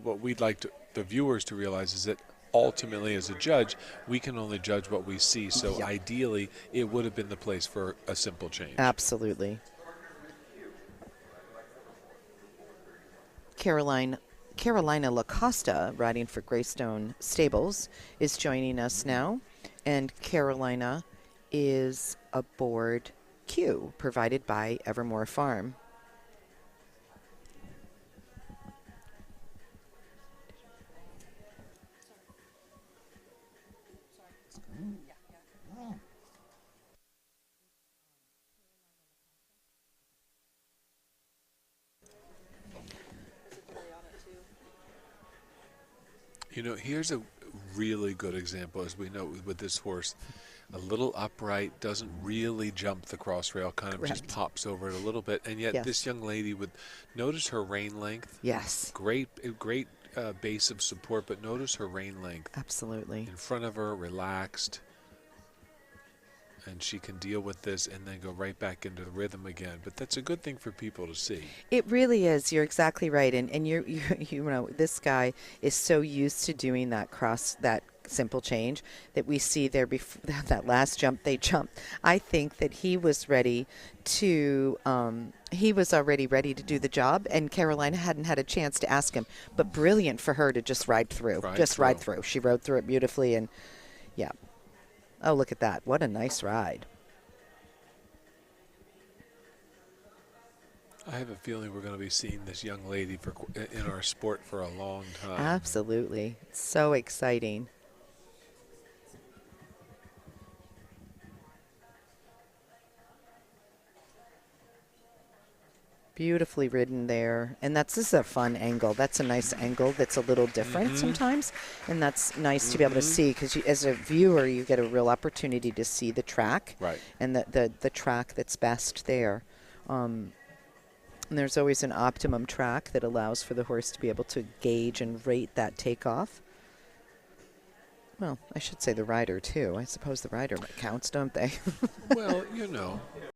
what we'd like the viewers to realize is that ultimately, as a judge, we can only judge what we see. So Yep. ideally, it would have been the place for a simple change. Absolutely. Caroline Carolina LaCosta, riding for Greystone Stables, is joining us now. And Carolina is aboard Q, provided by Evermore Farm. Here's a really good example, as we know with this horse. A little upright, doesn't really jump the cross rail, kind of just Correct. pops over it a little bit. And yet this Yes. young lady would notice her rein length. Yes. Great base of support, but notice her rein length. Absolutely. In front of her, relaxed, and she can deal with this and then go right back into the rhythm again. But that's a good thing for people to see. It really is. You're exactly right. And this guy is so used to doing that simple change that we see there before that last jump they jumped. I think that he was ready to, he was already ready to do the job, and Carolina hadn't had a chance to ask him. But brilliant for her to just ride through. Ride through. She rode through it beautifully, and yeah. Oh, look at that. What a nice ride. I have a feeling we're going to be seeing this young lady in our sport for a long time. Absolutely. So exciting. Beautifully ridden there. And this is a fun angle. That's a nice angle that's a little different sometimes. And that's nice to be able to see, because as a viewer, you get a real opportunity to see the track. Right. And the track that's best there. And there's always an optimum track that allows for the horse to be able to gauge and rate that takeoff. Well, I should say the rider, too. I suppose the rider counts, don't they? Well,